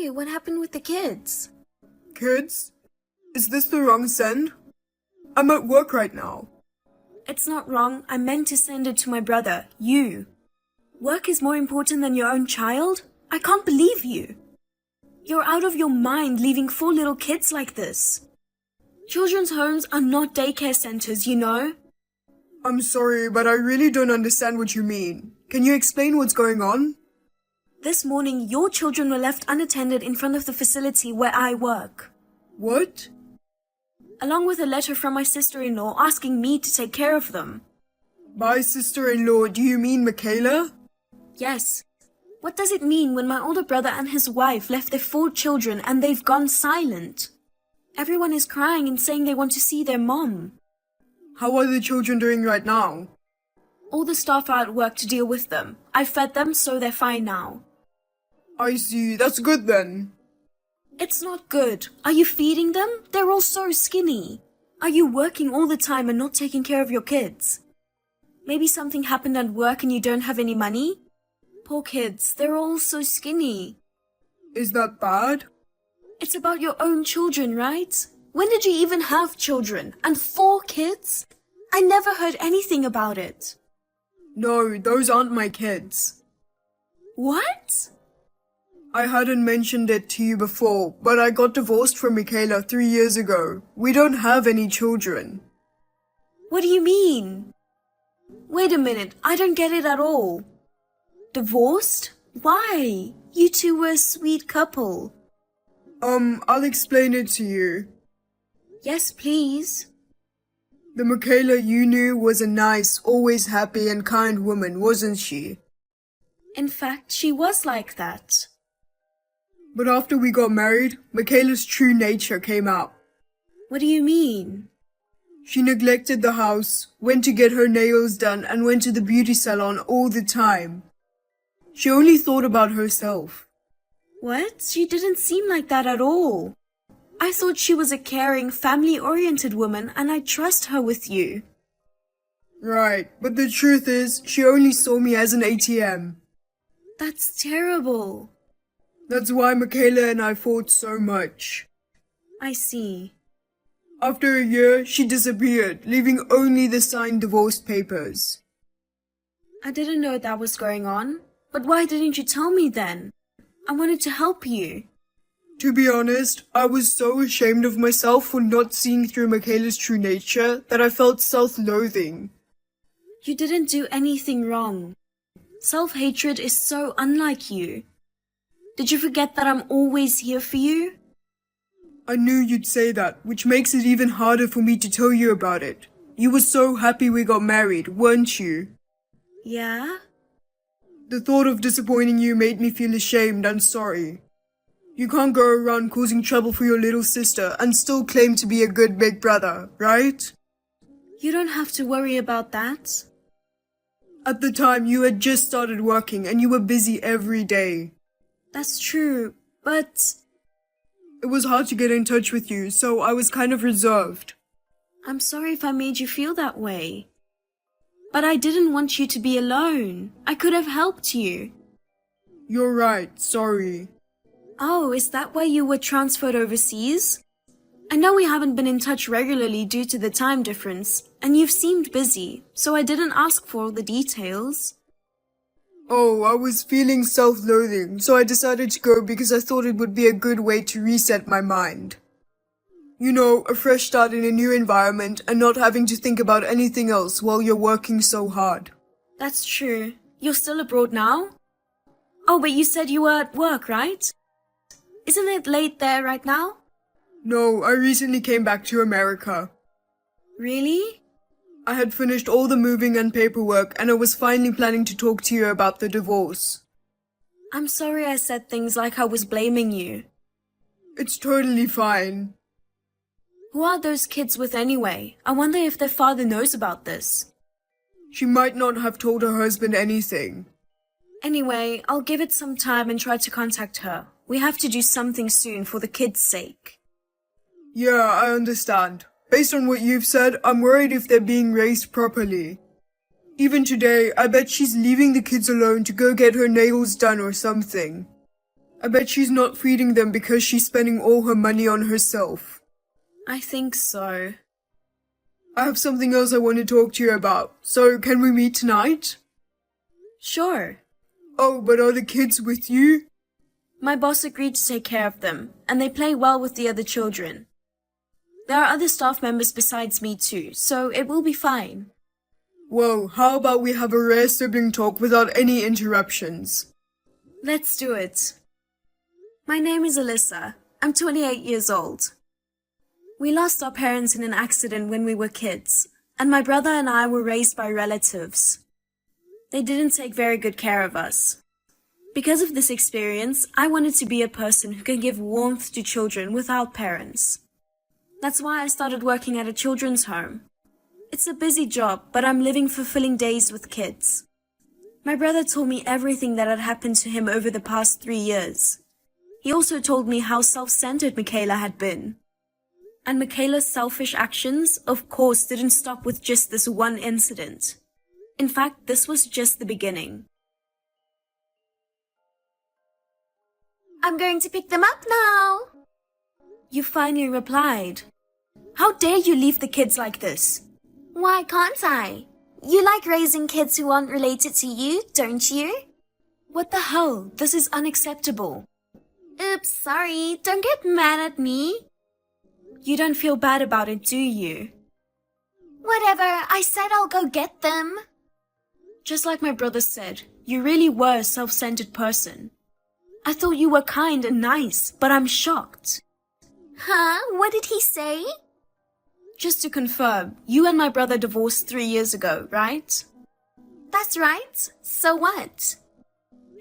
Hey, what happened with the kids? Kids? Is this the wrong send? I'm at work right now. It's not wrong. I meant to send it to my brother, you. Work is more important than your own child? I can't believe you. You're out of your mind leaving 4 little kids like this. Children's homes are not daycare centers, you know? I'm sorry, but I really don't understand what you mean. Can you explain what's going on? This morning, your children were left unattended in front of the facility where I work. What? Along with a letter from my sister-in-law asking me to take care of them. By sister-in-law, do you mean Michaela? Yes. What does it mean when my older brother and his wife left their 4 children and they've gone silent? Everyone is crying and saying they want to see their mom. How are the children doing right now? All the staff are at work to deal with them. I fed them, so they're fine now. I see, that's good then. It's not good. Are you feeding them? They're all so skinny. Are you working all the time and not taking care of your kids? Maybe something happened at work and you don't have any money? Poor kids, they're all so skinny. Is that bad? It's about your own children, right? When did you even have children? And 4 kids? I never heard anything about it. No, those aren't my kids. What? I hadn't mentioned it to you before, but I got divorced from Michaela 3 years ago. We don't have any children. What do you mean? Wait a minute, I don't get it at all. Divorced? Why? You two were a sweet couple. I'll explain it to you. Yes, please. The Michaela you knew was a nice, always happy and kind woman, wasn't she? In fact, she was like that. But after we got married, Michaela's true nature came out. What do you mean? She neglected the house, went to get her nails done and went to the beauty salon all the time. She only thought about herself. What? She didn't seem like that at all. I thought she was a caring, family-oriented woman and I trust her with you. Right, but the truth is, she only saw me as an ATM. That's terrible. That's why Michaela and I fought so much. I see. After a year, she disappeared, leaving only the signed divorce papers. I didn't know that was going on. But why didn't you tell me then? I wanted to help you. To be honest, I was so ashamed of myself for not seeing through Michaela's true nature that I felt self-loathing. You didn't do anything wrong. Self-hatred is so unlike you. Did you forget that I'm always here for you? I knew you'd say that, which makes it even harder for me to tell you about it. You were so happy we got married, weren't you? Yeah? The thought of disappointing you made me feel ashamed and sorry. You can't go around causing trouble for your little sister and still claim to be a good big brother, right? You don't have to worry about that. At the time, you had just started working and you were busy every day. That's true, but... It was hard to get in touch with you, so I was kind of reserved. I'm sorry if I made you feel that way. But I didn't want you to be alone. I could have helped you. You're right, sorry. Oh, is that why you were transferred overseas? I know we haven't been in touch regularly due to the time difference, and you've seemed busy, so I didn't ask for all the details. Oh, I was feeling self-loathing, so I decided to go because I thought it would be a good way to reset my mind. You know, a fresh start in a new environment and not having to think about anything else while you're working so hard. That's true. You're still abroad now? Oh, but you said you were at work, right? Isn't it late there right now? No, I recently came back to America. Really? I had finished all the moving and paperwork and I was finally planning to talk to you about the divorce. I'm sorry I said things like I was blaming you. It's totally fine. Who are those kids with anyway? I wonder if their father knows about this. She might not have told her husband anything. Anyway, I'll give it some time and try to contact her. We have to do something soon for the kids' sake. Yeah, I understand. Based on what you've said, I'm worried if they're being raised properly. Even today, I bet she's leaving the kids alone to go get her nails done or something. I bet she's not feeding them because she's spending all her money on herself. I think so. I have something else I want to talk to you about, so can we meet tonight? Sure. Oh, but are the kids with you? My boss agreed to take care of them, and they play well with the other children. There are other staff members besides me too, so it will be fine. Well, how about we have a rare sibling talk without any interruptions? Let's do it. My name is Alyssa. I'm 28 years old. We lost our parents in an accident when we were kids, and my brother and I were raised by relatives. They didn't take very good care of us. Because of this experience, I wanted to be a person who can give warmth to children without parents. That's why I started working at a children's home. It's a busy job, but I'm living fulfilling days with kids. My brother told me everything that had happened to him over the past 3 years. He also told me how self-centered Michaela had been. And Michaela's selfish actions, of course, didn't stop with just this one incident. In fact, this was just the beginning. I'm going to pick them up now. You finally replied. How dare you leave the kids like this? Why can't I? You like raising kids who aren't related to you, don't you? What the hell? This is unacceptable. Oops, sorry. Don't get mad at me. You don't feel bad about it, do you? Whatever. I said I'll go get them. Just like my brother said, you really were a self-centered person. I thought you were kind and nice, but I'm shocked. Huh? What did he say? Just to confirm, you and my brother divorced 3 years ago, right? That's right. So what?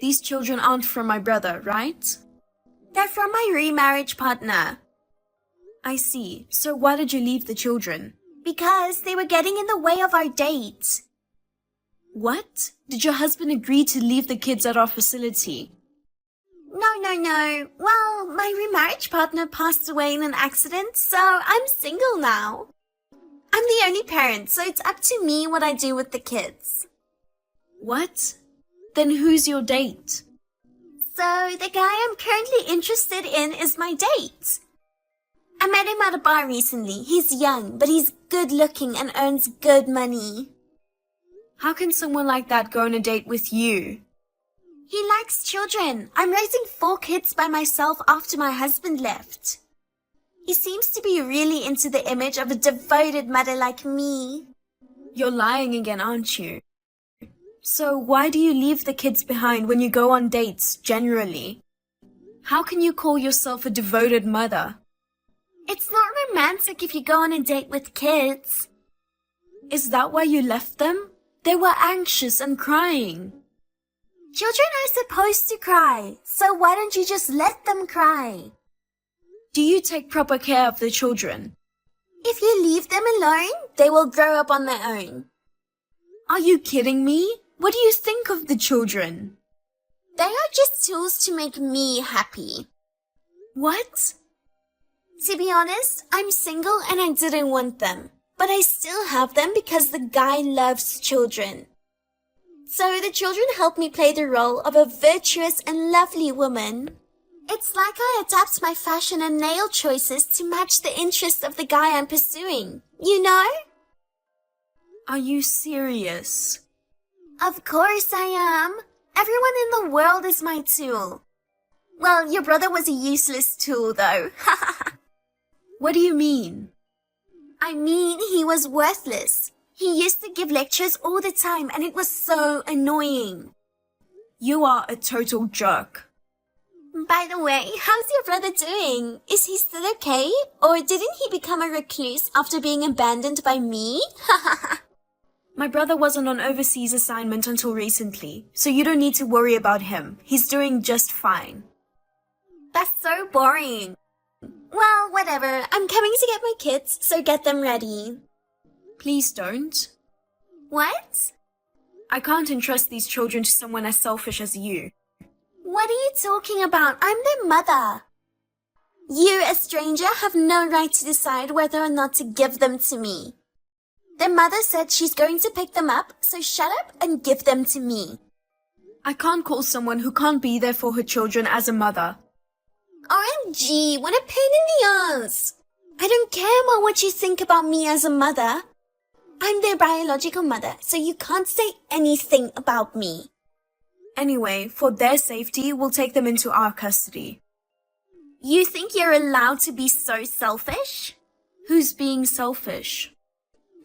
These children aren't from my brother, right? They're from my remarriage partner. I see. So why did you leave the children? Because they were getting in the way of our date. What? Did your husband agree to leave the kids at our facility? No. Well, my remarriage partner passed away in an accident, so I'm single now. I'm the only parent, so it's up to me what I do with the kids. What? Then who's your date? So, the guy I'm currently interested in is my date. I met him at a bar recently. He's young, but he's good looking and earns good money. How can someone like that go on a date with you? He likes children. I'm raising 4 kids by myself after my husband left. He seems to be really into the image of a devoted mother like me. You're lying again, aren't you? So why do you leave the kids behind when you go on dates, generally? How can you call yourself a devoted mother? It's not romantic if you go on a date with kids. Is that why you left them? They were anxious and crying. Children are supposed to cry, so why don't you just let them cry? Do you take proper care of the children? If you leave them alone, they will grow up on their own. Are you kidding me? What do you think of the children? They are just tools to make me happy. What? To be honest, I'm single and I didn't want them. But I still have them because the guy loves children. So the children help me play the role of a virtuous and lovely woman. It's like I adapt my fashion and nail choices to match the interests of the guy I'm pursuing. You know? Are you serious? Of course I am. Everyone in the world is my tool. Well, your brother was a useless tool though. What do you mean? I mean, he was worthless. He used to give lectures all the time and it was so annoying. You are a total jerk. By the way, how's your brother doing? Is he still okay? Or didn't he become a recluse after being abandoned by me? My brother wasn't on overseas assignment until recently, so you don't need to worry about him. He's doing just fine. That's so boring. Well, whatever. I'm coming to get my kids, so get them ready. Please don't. What? I can't entrust these children to someone as selfish as you. What are you talking about? I'm their mother. You, a stranger, have no right to decide whether or not to give them to me. Their mother said she's going to pick them up, so shut up and give them to me. I can't call someone who can't be there for her children as a mother. OMG, what a pain in the ass. I don't care about what you think about me as a mother. I'm their biological mother, so you can't say anything about me. Anyway, for their safety, we'll take them into our custody. You think you're allowed to be so selfish? Who's being selfish?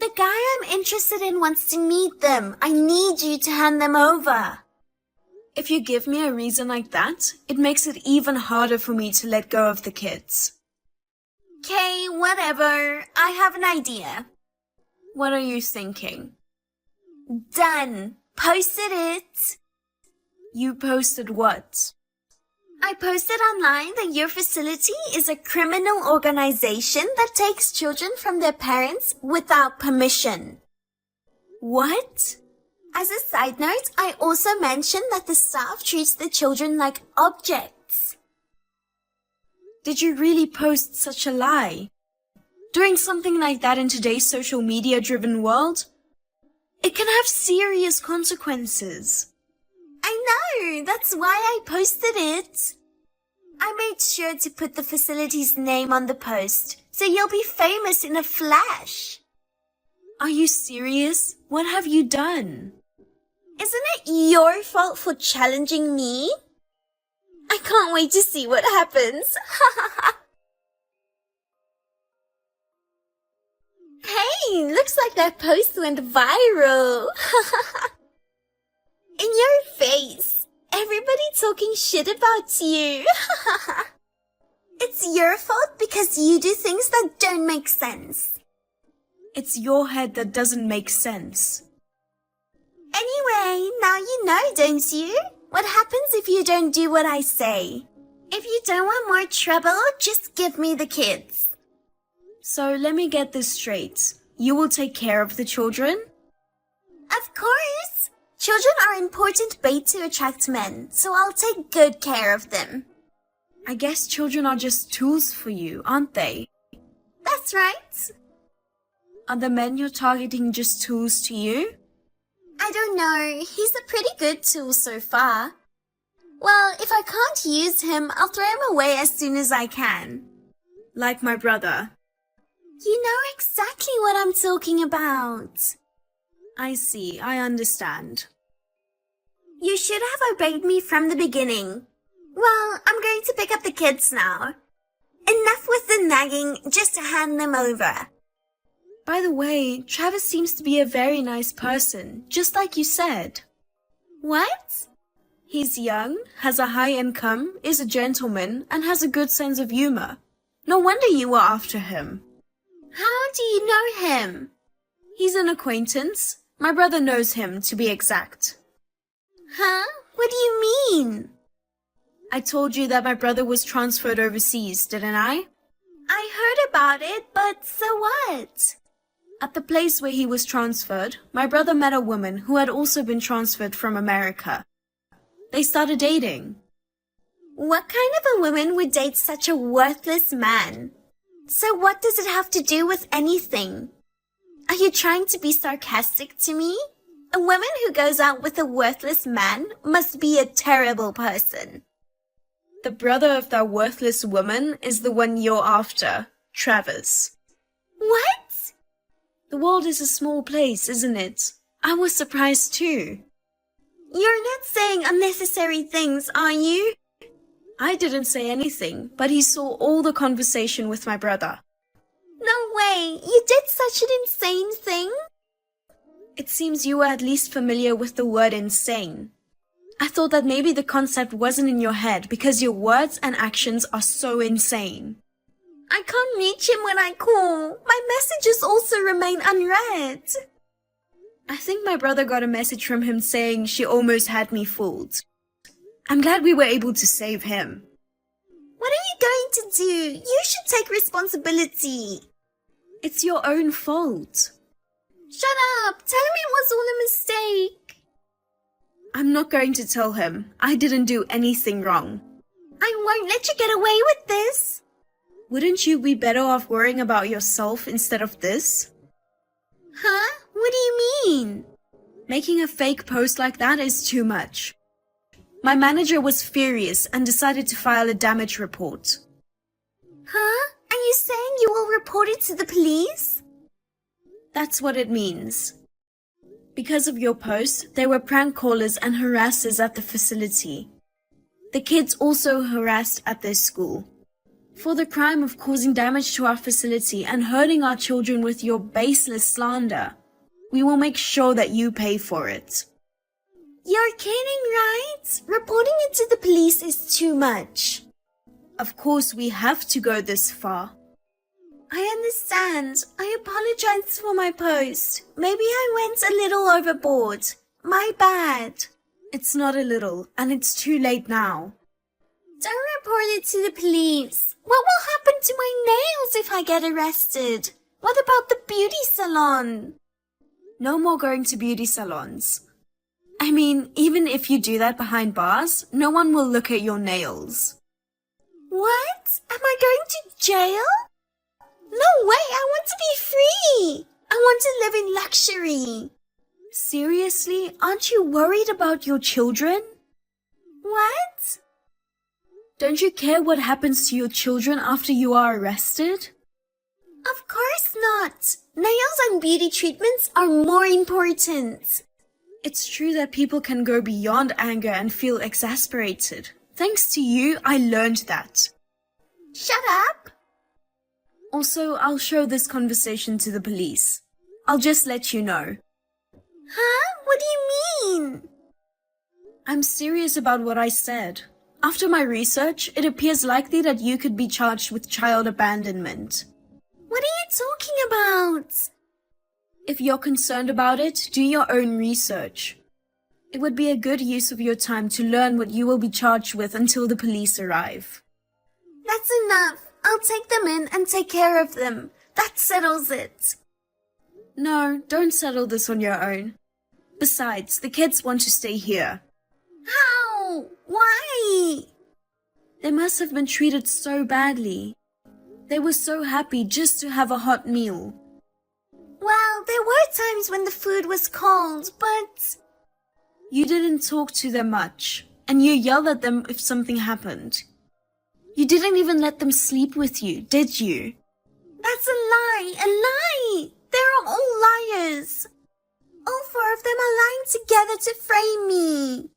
The guy I'm interested in wants to meet them. I need you to hand them over. If you give me a reason like that, it makes it even harder for me to let go of the kids. Okay, whatever. I have an idea. What are you thinking? Done. Posted it. You posted what? I posted online that your facility is a criminal organization that takes children from their parents without permission. What? As a side note, I also mentioned that the staff treats the children like objects. Did you really post such a lie? Doing something like that in today's social media-driven world? It can have serious consequences. I know, that's why I posted it. I made sure to put the facility's name on the post, so you'll be famous in a flash. Are you serious? What have you done? Isn't it your fault for challenging me? I can't wait to see what happens. Hey, looks like that post went viral. In your face. Everybody talking shit about you. It's your fault because you do things that don't make sense. It's your head that doesn't make sense. Anyway, now you know, don't you? What happens if you don't do what I say? If you don't want more trouble, just give me the kids. So let me get this straight. You will take care of the children? Of course. Children are important bait to attract men, so I'll take good care of them. I guess children are just tools for you, aren't they? That's right. Are the men you're targeting just tools to you? I don't know. He's a pretty good tool so far. Well, if I can't use him, I'll throw him away as soon as I can. Like my brother. You know exactly what I'm talking about. I see, I understand. You should have obeyed me from the beginning. Well, I'm going to pick up the kids now. Enough with the nagging, just hand them over. By the way, Travis seems to be a very nice person, just like you said. What? He's young, has a high income, is a gentleman, and has a good sense of humor. No wonder you were after him. How do you know him? He's an acquaintance. My brother knows him, to be exact. Huh? What do you mean? I told you that my brother was transferred overseas, didn't I? I heard about it, but so what? At the place where he was transferred, my brother met a woman who had also been transferred from America. They started dating. What kind of a woman would date such a worthless man? So what does it have to do with anything? Are you trying to be sarcastic to me? A woman who goes out with a worthless man must be a terrible person. The brother of that worthless woman is the one you're after, Travis. What? The world is a small place, isn't it? I was surprised too. You're not saying unnecessary things, are you? I didn't say anything, but he saw all the conversation with my brother. No way! You did such an insane thing? It seems you were at least familiar with the word insane. I thought that maybe the concept wasn't in your head because your words and actions are so insane. I can't reach him when I call. My messages also remain unread. I think my brother got a message from him saying she almost had me fooled. I'm glad we were able to save him. What are you going to do? You should take responsibility. It's your own fault. Shut up! Tell him it was all a mistake. I'm not going to tell him. I didn't do anything wrong. I won't let you get away with this. Wouldn't you be better off worrying about yourself instead of this? Huh? What do you mean? Making a fake post like that is too much. My manager was furious and decided to file a damage report. Huh? Are you saying you will report it to the police? That's what it means. Because of your post, there were prank callers and harassers at the facility. The kids also harassed at their school. For the crime of causing damage to our facility and hurting our children with your baseless slander, we will make sure that you pay for it. You're kidding, right? Reporting it to the police is too much. Of course, we have to go this far. I understand. I apologize for my post. Maybe I went a little overboard. My bad. It's not a little, and it's too late now. Don't report it to the police. What will happen to my nails if I get arrested? What about the beauty salon? No more going to beauty salons. I mean, even if you do that behind bars, no one will look at your nails. What? Am I going to jail? No way, I want to be free. I want to live in luxury. Seriously? Aren't you worried about your children? What? Don't you care what happens to your children after you are arrested? Of course not. Nails and beauty treatments are more important. It's true that people can go beyond anger and feel exasperated. Thanks to you, I learned that. Shut up. Also, I'll show this conversation to the police. I'll just let you know. Huh? What do you mean? I'm serious about what I said. After my research, it appears likely that you could be charged with child abandonment. What are you talking about? If you're concerned about it, do your own research. It would be a good use of your time to learn what you will be charged with until the police arrive. That's enough. I'll take them in and take care of them. That settles it. No, don't settle this on your own. Besides, the kids want to stay here. How? Why? They must have been treated so badly. They were so happy just to have a hot meal. Well, there were times when the food was cold, but... You didn't talk to them much, and you yelled at them if something happened. You didn't even let them sleep with you, did you? That's a lie! A lie! They're all liars! All four of them are lying together to frame me.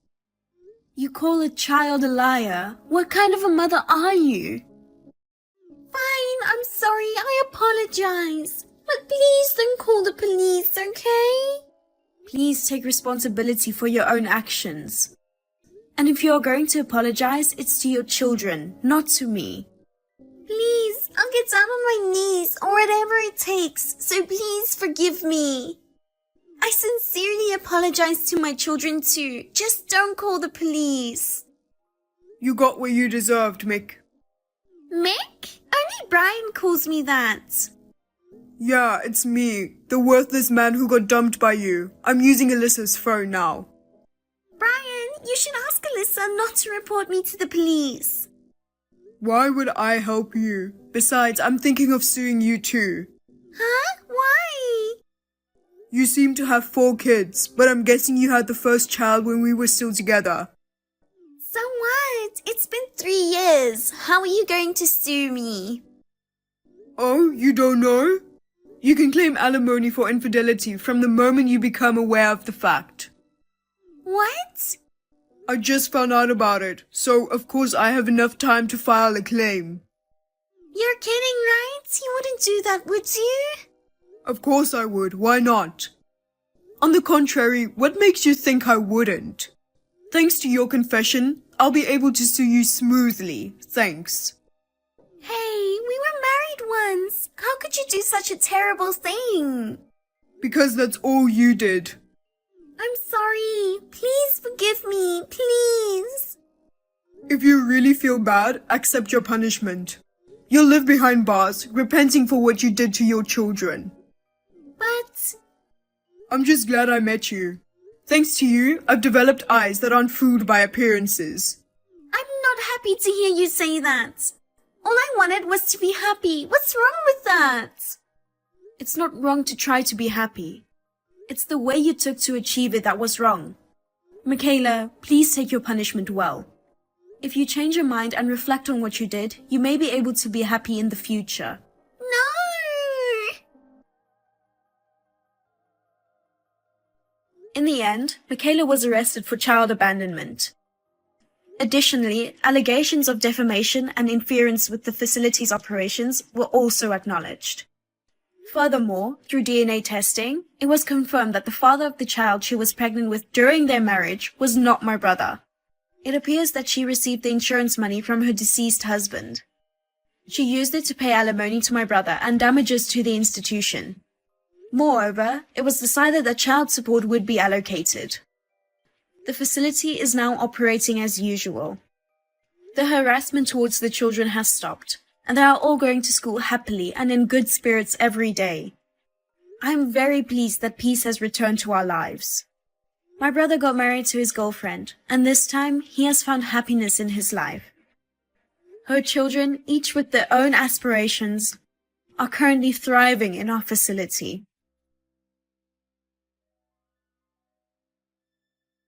You call a child a liar? What kind of a mother are you? Fine, I'm sorry, I apologize. But please don't call the police, okay? Please take responsibility for your own actions. And if you are going to apologize, it's to your children, not to me. Please, I'll get down on my knees or whatever it takes, so please forgive me. I sincerely apologize to my children too. Just don't call the police. You got what you deserved, Mick. Mick? Only Brian calls me that. Yeah, it's me, the worthless man who got dumped by you. I'm using Alyssa's phone now. Brian, you should ask Alyssa not to report me to the police. Why would I help you? Besides, I'm thinking of suing you too. Huh? Why? You seem to have 4 kids, but I'm guessing you had the first child when we were still together. So what? It's been 3 years. How are you going to sue me? Oh, you don't know? You can claim alimony for infidelity from the moment you become aware of the fact. What? I just found out about it, so of course I have enough time to file a claim. You're kidding, right? You wouldn't do that, would you? Of course I would, why not? On the contrary, what makes you think I wouldn't? Thanks to your confession, I'll be able to sue you smoothly, thanks. Hey, we were married once. How could you do such a terrible thing? Because that's all you did. I'm sorry. Please forgive me, please. If you really feel bad, accept your punishment. You'll live behind bars, repenting for what you did to your children. But... I'm just glad I met you. Thanks to you, I've developed eyes that aren't fooled by appearances. I'm not happy to hear you say that. All I wanted was to be happy. What's wrong with that? It's not wrong to try to be happy. It's the way you took to achieve it that was wrong. Michaela, please take your punishment well. If you change your mind and reflect on what you did, you may be able to be happy in the future. No! In the end, Michaela was arrested for child abandonment. Additionally, allegations of defamation and interference with the facility's operations were also acknowledged. Furthermore, through DNA testing, it was confirmed that the father of the child she was pregnant with during their marriage was not my brother. It appears that she received the insurance money from her deceased husband. She used it to pay alimony to my brother and damages to the institution. Moreover, it was decided that child support would be allocated. The facility is now operating as usual. The harassment towards the children has stopped, and they are all going to school happily and in good spirits every day. I am very pleased that peace has returned to our lives. My brother got married to his girlfriend, and this time he has found happiness in his life. Her children, each with their own aspirations, are currently thriving in our facility.